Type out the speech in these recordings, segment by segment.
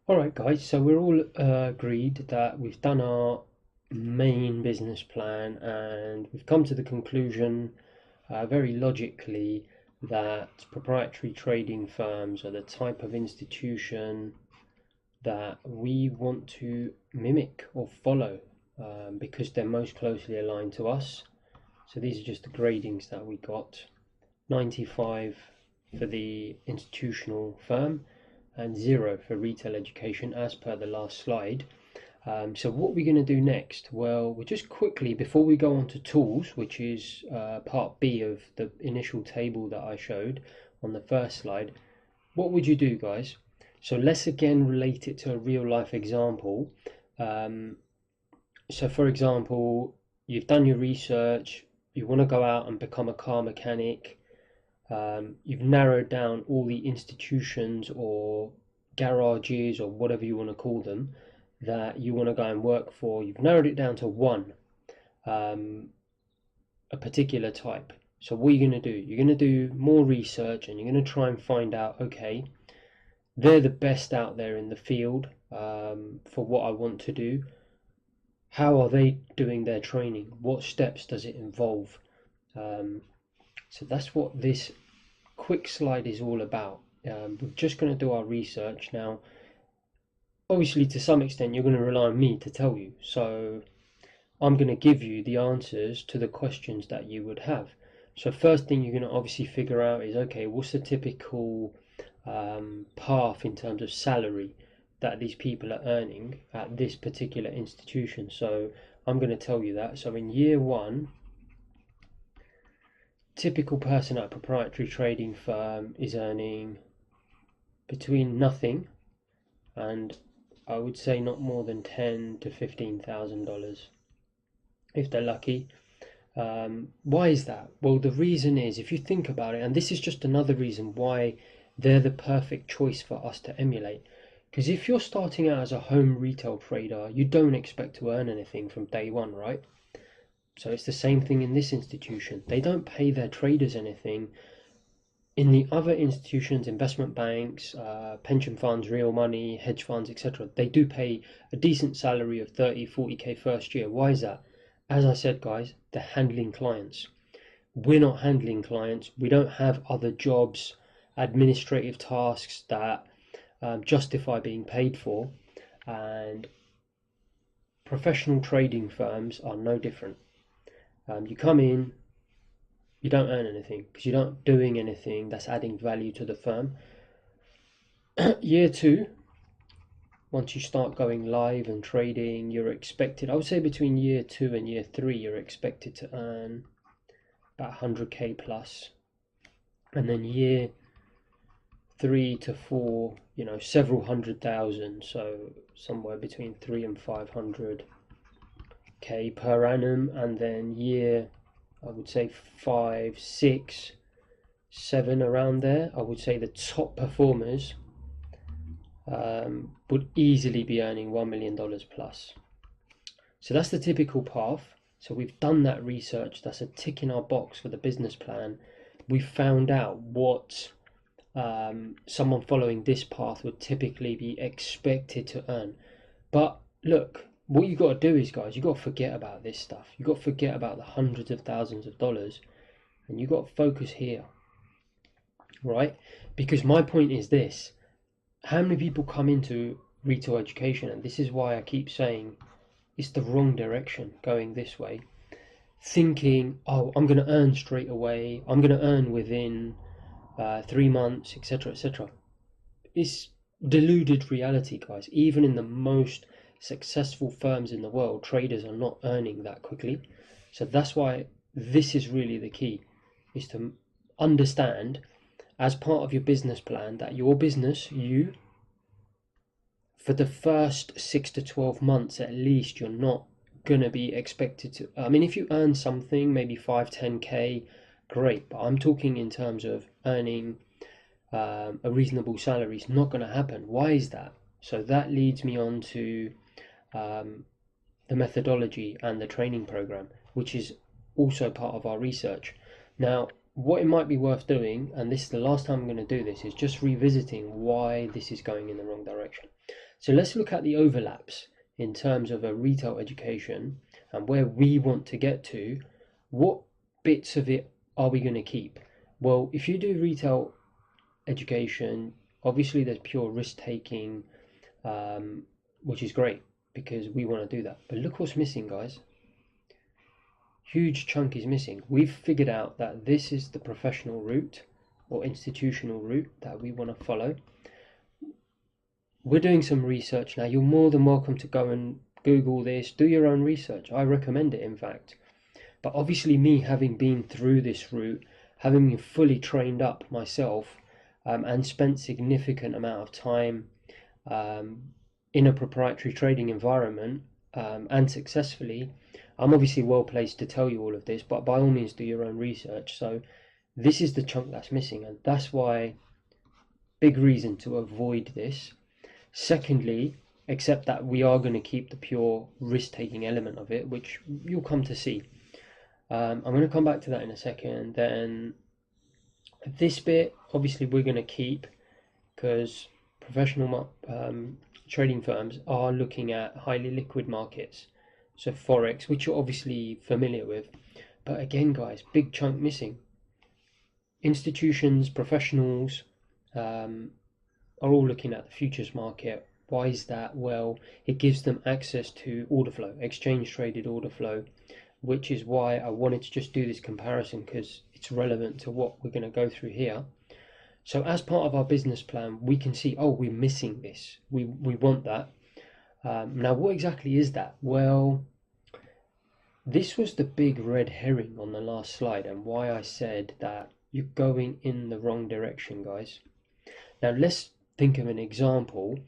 All right, guys, so we're all agreed that we've done our main business plan and we've come to the conclusion, very logically, that proprietary trading firms are the type of institution that we want to mimic or follow because they're most closely aligned to us. So these are just the gradings that we got. 95 for the institutional firm and 0 for retail education as per the last slide. So what we're going to do next? Well, we're just quickly, before we go on to tools, which is part B of the initial table that I showed on the first slide, what would you do, guys? So let's again relate it to a real life example. Um, so for example, you've done your research, you want to go out and become a car mechanic. You've narrowed down all the institutions or garages or whatever you want to call them that you want to go and work for. You've narrowed it down to one, um, a particular type. So what are you going to do? You're going to do more research and you're going to try and find out, okay, they're the best out there in the field for what I want to do. How are they doing their training? What steps does it involve? Um, so that's what this quick slide is all about. We're just going to do our research now. Obviously, to some extent, you're going to rely on me to tell you. So I'm going to give you the answers to the questions that you would have. So first thing you're going to obviously figure out is, okay, what's the typical path in terms of salary that these people are earning at this particular institution? So I'm going to tell you that. So in year one, typical person at a proprietary trading firm is earning between nothing and I would say not more than $10,000 to $15,000 if they're lucky. Why is that? Well, the reason is, if you think about it, and this is just another reason why they're the perfect choice for us to emulate. Because if you're starting out as a home retail trader, you don't expect to earn anything from day one, right? So it's the same thing in this institution. They don't pay their traders anything. In the other institutions, investment banks, pension funds, real money, hedge funds, etc., they do pay a decent salary of 30, 40K first year. Why is that? As I said, guys, they're handling clients. We're not handling clients. We don't have other jobs, administrative tasks that justify being paid for. And professional trading firms are no different. You come in, you don't earn anything because you're not doing anything that's adding value to the firm. Year two, once you start going live and trading, you're expected, I would say between year two and year three, you're expected to earn about 100K plus. And then year 3 to 4, several 100,000. So somewhere between 3 and 500K per annum. And then year, I would say 5, 6, 7 around there. I would say the top performers would easily be earning $1 million plus. So that's the typical path. So we've done that research. That's a tick in our box for the business plan. We found out what someone following this path would typically be expected to earn. But look, what you got to do is, guys, you got to forget about this stuff. You got to forget about the hundreds of thousands of dollars, and you got to focus here, right? Because my point is this: how many people come into retail education, and this is why I keep saying it's the wrong direction going this way, thinking, oh, I'm going to earn straight away, I'm going to earn within 3 months, etc., etc. It's deluded reality, guys. Even in the most successful firms in the world, traders are not earning that quickly. So that's why this is really the key, is to understand as part of your business plan that your business, for the first 6 to 12 months at least, you're not going to be expected to, I mean, if you earn something, maybe 5, 10K, great. But I'm talking in terms of earning a reasonable salary is not going to happen. Why is that? So that leads me on to the methodology and the training program, which is also part of our research. Now, what it might be worth doing, and this is the last time I'm going to do this, is just revisiting why this is going in the wrong direction. So let's look at the overlaps in terms of a retail education and where we want to get to. What bits of it are we going to keep? Well, if you do retail education, obviously there's pure risk taking, which is great because we want to do that. But look what's missing, guys. Huge chunk is missing. We've figured out that this is the professional route or institutional route that we want to follow. We're doing some research now. You're more than welcome to go and Google this, do your own research. I recommend it, in fact. But obviously, me having been through this route, having been fully trained up myself, and spent significant amount of time in a proprietary trading environment, and successfully, I'm obviously well placed to tell you all of this, but by all means do your own research. So this is the chunk that's missing, and that's why, big reason to avoid this. Secondly, accept that we are going to keep the pure risk-taking element of it, which you'll come to see. I'm going to come back to that in a second. Then this bit, obviously, we're going to keep because professional trading firms are looking at highly liquid markets, so Forex, which you're obviously familiar with. But again, guys, big chunk missing. Institutions, professionals, are all looking at the futures market. Why is that? Well, it gives them access to order flow, exchange traded order flow, which is why I wanted to just do this comparison because it's relevant to what we're going to go through here. So as part of our business plan, we can see, oh, we're missing this. We want that. Now, what exactly is that? Well, this was the big red herring on the last slide and why I said that you're going in the wrong direction, guys. Now, let's think of an example.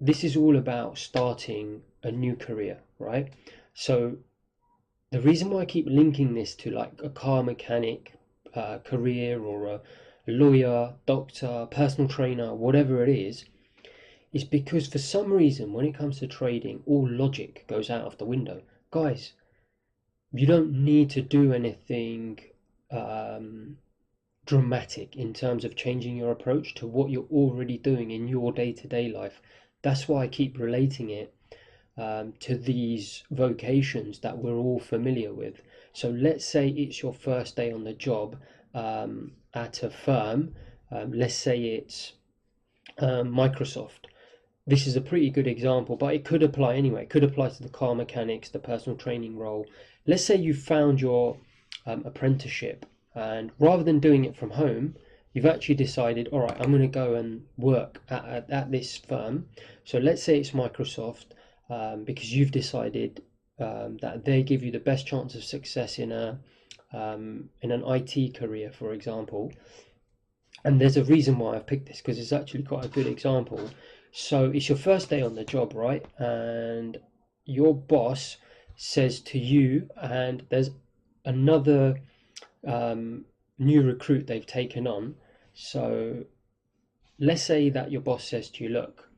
This is all about starting a new career, right? So the reason why I keep linking this to like a car mechanic career or a lawyer, doctor, personal trainer, whatever it is because for some reason when it comes to trading, all logic goes out of the window. Guys, you don't need to do anything dramatic in terms of changing your approach to what you're already doing in your day-to-day life. That's why I keep relating it to these vocations that we're all familiar with. So let's say it's your first day on the job at a firm. Let's say it's Microsoft. This is a pretty good example, but it could apply anyway. It could apply to the car mechanics, the personal training role. Let's say you found your apprenticeship, and rather than doing it from home, you've actually decided, all right, I'm going to go and work at this firm. So let's say it's Microsoft, because you've decided that they give you the best chance of success in an IT career, for example. And there's a reason why I've picked this because it's actually quite a good example. So it's your first day on the job, right? And your boss says to you, and there's another new recruit they've taken on. So let's say that your boss says to you, look,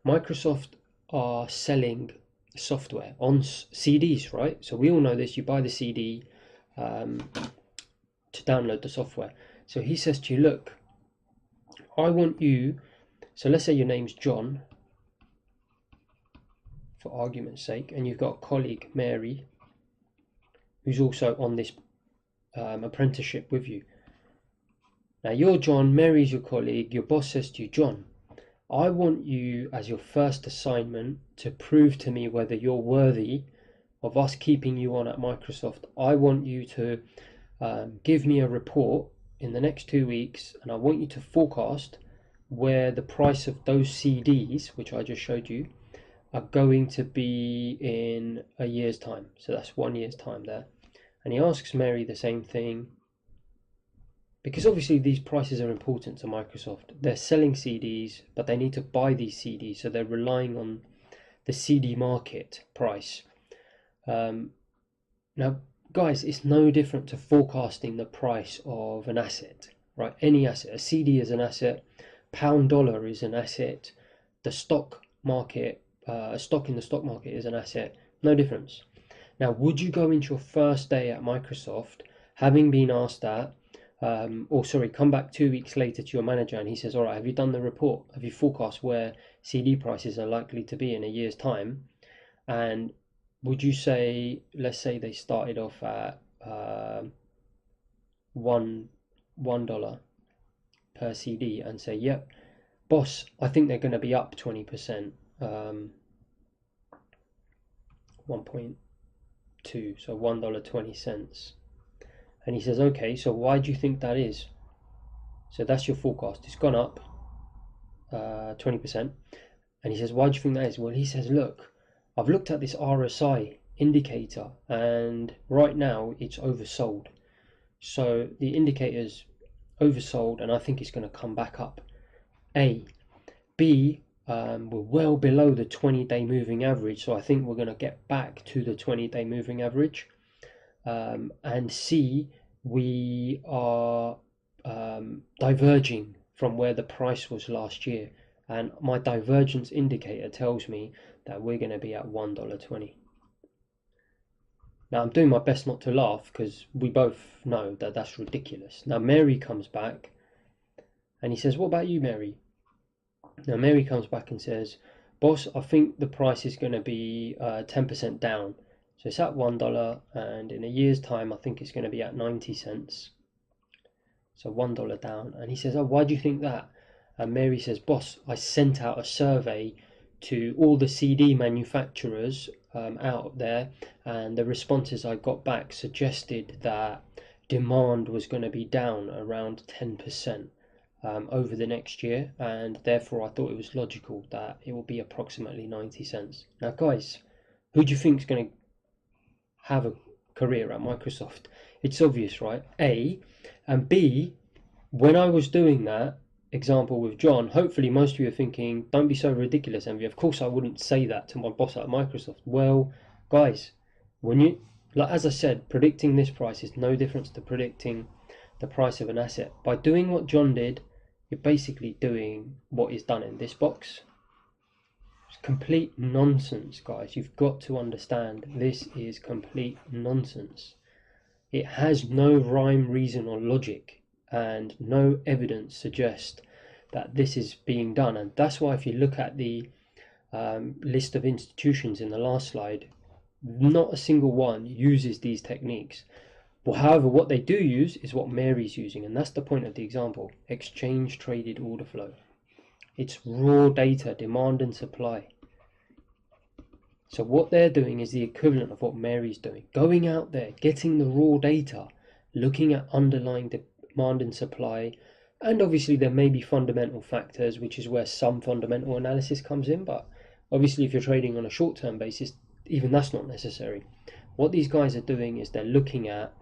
Microsoft are selling software on CDs, right? So we all know this. You buy the CD to download the software. So he says to you, look, I want you, so let's say your name's John, for argument's sake, and you've got a colleague, Mary, who's also on this apprenticeship with you. Now you're John, Mary's your colleague, your boss says to you, John, I want you as your first assignment to prove to me whether you're worthy of us keeping you on at Microsoft. I want you to give me a report in the next 2 weeks, and I want you to forecast where the price of those CDs, which I just showed you, are going to be in a year's time. So that's 1 year's time there. And he asks Mary the same thing, because obviously these prices are important to Microsoft. They're selling CDs, but they need to buy these CDs, so they're relying on the CD market price. Now, guys, it's no different to forecasting the price of an asset, right? Any asset. A CD is an asset, pound dollar is an asset, the stock market, a stock in the stock market is an asset. No difference. Now, would you go into your first day at Microsoft Having been asked that, or sorry, come back 2 weeks later to your manager and he says, all right, have you done the report? Have you forecast where CD prices are likely to be in a year's time? And would you say, let's say they started off at one dollar per CD and say, yep, boss, I think they're going to be up 20%, 1.2, so $1.20. And he says, okay, so why do you think that is? So that's your forecast. It's gone up 20%. And he says, why do you think that is? Well, he says, look, I've looked at this RSI indicator and right now it's oversold. So the indicator's oversold and I think it's going to come back up. A. B, we're well below the 20-day moving average, so I think we're going to get back to the 20-day moving average. And C, we are diverging from where the price was last year, and my divergence indicator tells me that we're going to be at $1.20. Now I'm doing my best not to laugh because we both know that that's ridiculous. Now Mary comes back and he says, what about you, Mary? Now Mary comes back and says, boss, I think the price is going to be 10% down. So it's at $1 and in a year's time I think it's going to be at 90 cents. So $1 down. And he says, oh, why do you think that? And Mary says, boss, I sent out a survey to all the CD manufacturers out there, and the responses I got back suggested that demand was going to be down around 10% over the next year, and therefore I thought it was logical that it will be approximately 90 cents. Now guys, who do you think is going to have a career at Microsoft? It's obvious, right? A. And B, when I was doing that example with John, hopefully most of you are thinking, don't be so ridiculous, Envy. Of course I wouldn't say that to my boss at Microsoft. Well, guys, when you, like as I said, predicting this price is no different to predicting the price of an asset. By doing what John did, you're basically doing what is done in this box. It's complete nonsense, guys. You've got to understand this is complete nonsense. It has no rhyme, reason or logic, and no evidence suggests that this is being done. And that's why if you look at the list of institutions in the last slide, not a single one uses these techniques. Well, however, what they do use is what Mary's using, and that's the point of the example: exchange traded order flow. It's raw data, demand and supply. So what they're doing is the equivalent of what Mary's doing. Going out there, getting the raw data, looking at underlying demand and supply, and obviously there may be fundamental factors, which is where some fundamental analysis comes in, but obviously if you're trading on a short-term basis, even that's not necessary. What these guys are doing is they're looking at,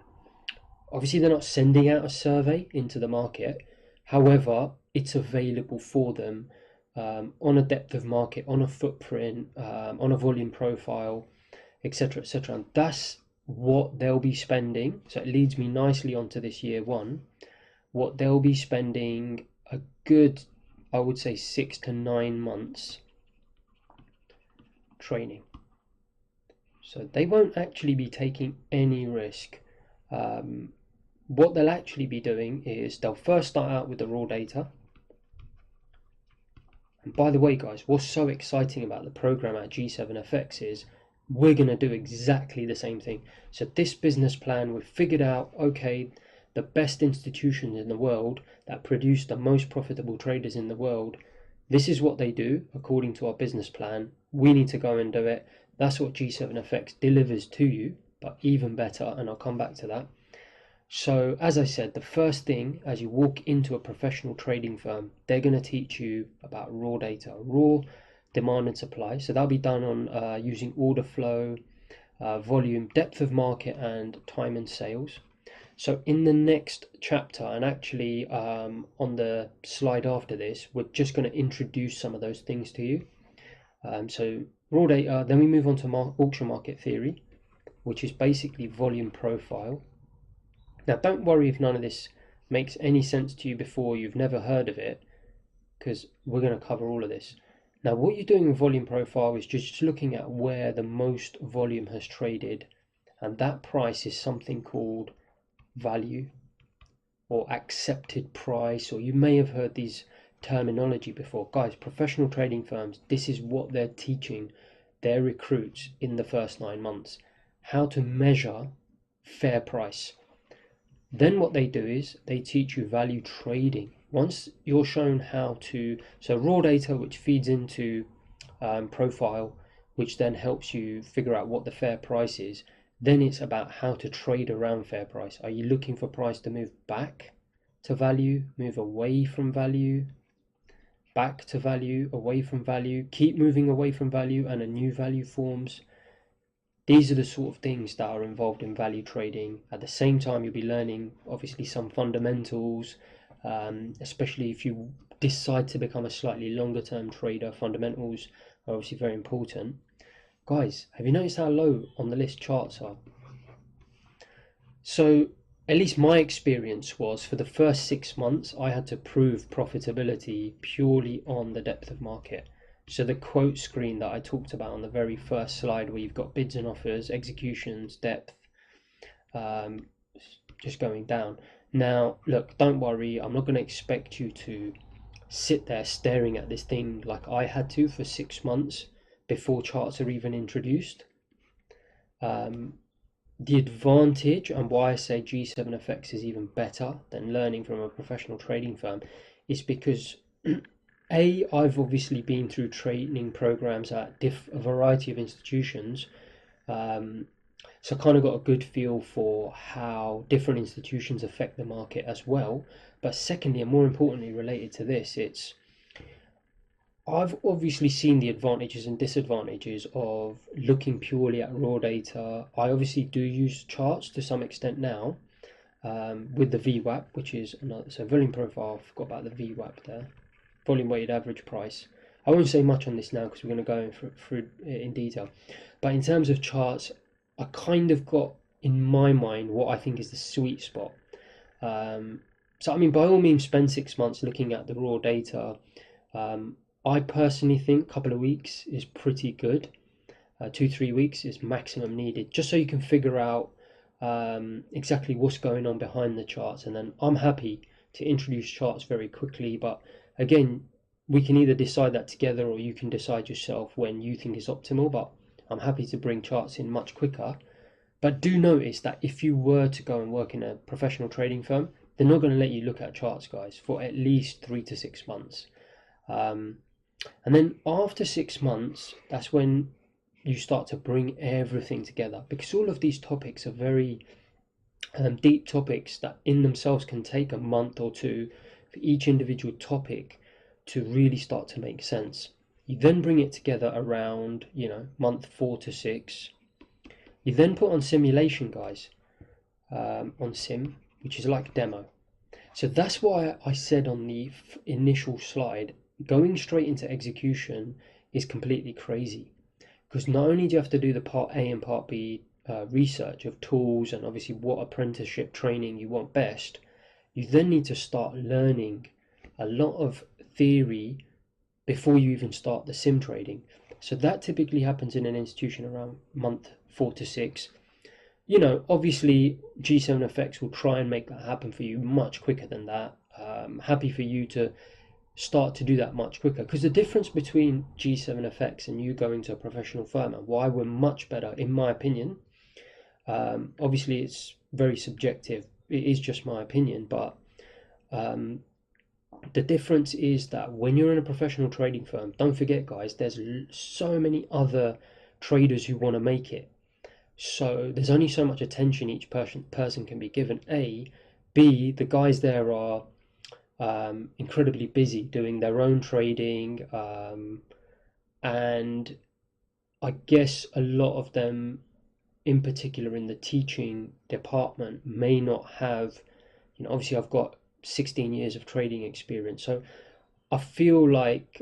obviously they're not sending out a survey into the market, however, it's available for them on a depth of market, on a footprint, on a volume profile, etc., etc. And that's what they'll be spending. So it leads me nicely onto this year one. What they'll be spending a good, I would say, 6 to 9 months training. So they won't actually be taking any risk. What they'll actually be doing is they'll first start out with the raw data. And by the way, guys, what's so exciting about the program at G7FX is we're going to do exactly the same thing. So this business plan, we've figured out, okay, the best institutions in the world that produce the most profitable traders in the world, this is what they do according to our business plan. We need to go and do it. That's what G7FX delivers to you, but even better, and I'll come back to that. So as I said, the first thing as you walk into a professional trading firm, they're going to teach you about raw data, raw demand and supply. So that'll be done on using order flow, volume, depth of market, and time and sales. So in the next chapter, and actually on the slide after this, we're just going to introduce some of those things to you. So raw data, then we move on to auction market theory, which is basically volume profile. Now don't worry if none of this makes any sense to you before, you've never heard of it, because we're going to cover all of this. Now what you're doing with volume profile is just looking at where the most volume has traded, and that price is something called value or accepted price, or you may have heard these terminology before. Guys, professional trading firms, this is what they're teaching their recruits in the first 9 months: how to measure fair price. Then what they do is they teach you value trading. Once you're shown how to, so raw data which feeds into profile, which then helps you figure out what the fair price is, then it's about how to trade around fair price. Are you looking for price to move back to value, move away from value, back to value, away from value, keep moving away from value, and a new value forms? These are the sort of things that are involved in value trading. At the same time, you'll be learning obviously some fundamentals, especially if you decide to become a slightly longer term trader. Fundamentals are obviously very important. Guys, have you noticed how low on the list charts are? So at least my experience was, for the first 6 months, I had to prove profitability purely on the depth of market. So the quote screen that I talked about on the very first slide, where you've got bids and offers, executions, depth, just going down. Now, look, don't worry, I'm not going to expect you to sit there staring at this thing like I had to for 6 months before charts are even introduced. The advantage, and why I say G7FX is even better than learning from a professional trading firm, is because I've obviously been through training programs at a variety of institutions, so I kind of got a good feel for how different institutions affect the market as well. But secondly, and more importantly related to this, I've obviously seen the advantages and disadvantages of looking purely at raw data. I obviously do use charts to some extent now, with the VWAP, which is another, so volume profile. I forgot about the VWAP there, volume weighted average price. I won't say much on this now because we're going to go through in detail. But in terms of charts, I kind of got in my mind what I think is the sweet spot. So I mean, by all means, spend 6 months looking at the raw data. I personally think a couple of weeks is pretty good. 2-3 weeks is maximum needed, just so you can figure out exactly what's going on behind the charts. And then I'm happy to introduce charts very quickly, but again, we can either decide that together, or you can decide yourself when you think is optimal. But I'm happy to bring charts in much quicker. But do notice that if you were to go and work in a professional trading firm, they're not going to let you look at charts, guys, for at least 3 to 6 months. And then after 6 months, that's when you start to bring everything together, because all of these topics are very deep topics that in themselves can take a month or two for each individual topic to really start to make sense. You then bring it together around, month 4 to 6. You then put on simulation, guys, on sim, which is like demo. So that's why I said on the initial slide, going straight into execution is completely crazy, because not only do you have to do the part A and part B research of tools and obviously what apprenticeship training you want best, you then need to start learning a lot of theory before you even start the sim trading. So that typically happens in an institution around month 4 to 6. Obviously G7FX will try and make that happen for you much quicker than that. Happy for you to start to do that much quicker, because the difference between G7FX and you going to a professional firm, and why we're much better in my opinion, obviously it's very subjective, it is just my opinion, but the difference is that when you're in a professional trading firm, don't forget, guys, there's so many other traders who want to make it, so there's only so much attention each person can be given. B, the guys there are incredibly busy doing their own trading, and I guess a lot of them, in particular in the teaching department, may not have, obviously I've got 16 years of trading experience, so I feel like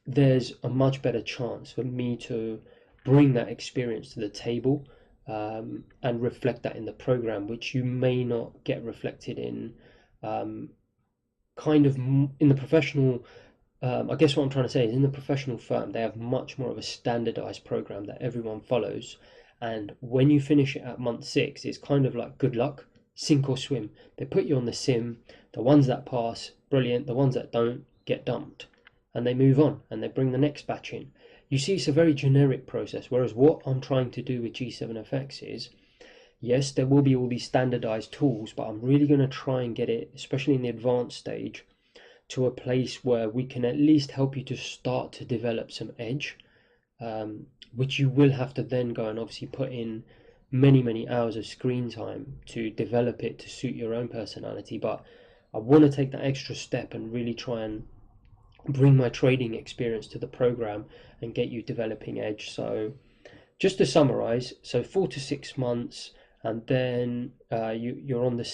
there's a much better chance for me to bring that experience to the table, and reflect that in the program, which you may not get reflected in kind of in the professional. I guess what I'm trying to say is, in the professional firm, they have much more of a standardized program that everyone follows, And when you finish it at month 6, it's kind of like good luck, sink or swim. They put you on the sim. The ones that pass, brilliant. The ones that don't get dumped, and they move on and they bring the next batch in. You see, it's a very generic process. Whereas what I'm trying to do with G7FX is, yes, there will be all these standardized tools, but I'm really going to try and get it, especially in the advanced stage, to a place where we can at least help you to start to develop some edge, which you will have to then go and obviously put in many hours of screen time to develop it to suit your own personality. But I want to take that extra step and really try and bring my trading experience to the program and get you developing edge. So just to summarize, so 4 to 6 months, and then you're on the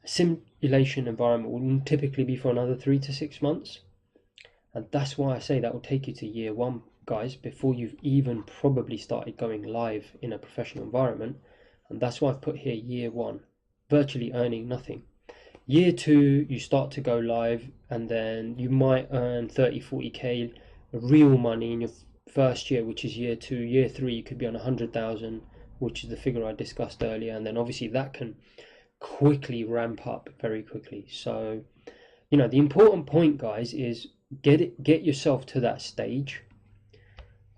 simulation environment will typically be for another 3 to 6 months. And that's why I say that will take you to year 1, guys, before you've even probably started going live in a professional environment. And that's why I've put here year 1, virtually earning nothing. Year 2, you start to go live, and then you might earn 30-40k real money in your first year, which is year 2. Year 3, you could be on 100,000, which is the figure I discussed earlier, and then obviously that can quickly ramp up very quickly. So, you know, the important point, guys, is get yourself to that stage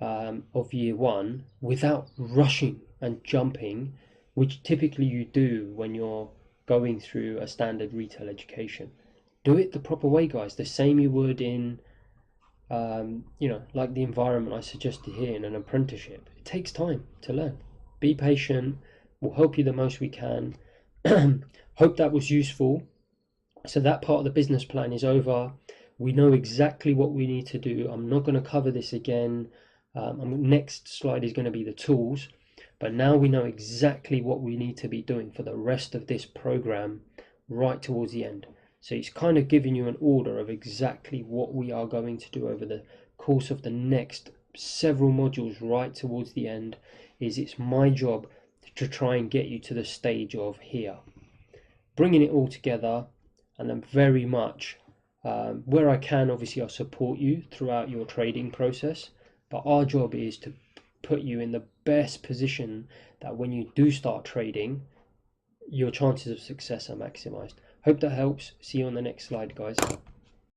of year 1 without rushing and jumping, which typically you do when you're going through a standard retail education. Do it the proper way, guys, the same you would in you know, like the environment I suggested here in an apprenticeship. It takes time to learn. Be patient. We'll help you the most we can. Hope that was useful. So that part of the business plan is over. We know exactly what we need to do. I'm not going to cover this again. Next slide is going to be the tools. But now we know exactly what we need to be doing for the rest of this program right towards the end. So it's kind of giving you an order of exactly what we are going to do over the course of the next several modules right towards the end. It's my job to try and get you to the stage of here, bringing it all together, and then very much where I can, obviously I'll support you throughout your trading process, but our job is to put you in the best position that when you do start trading, your chances of success are maximized. Hope that helps. See you on the next slide, guys.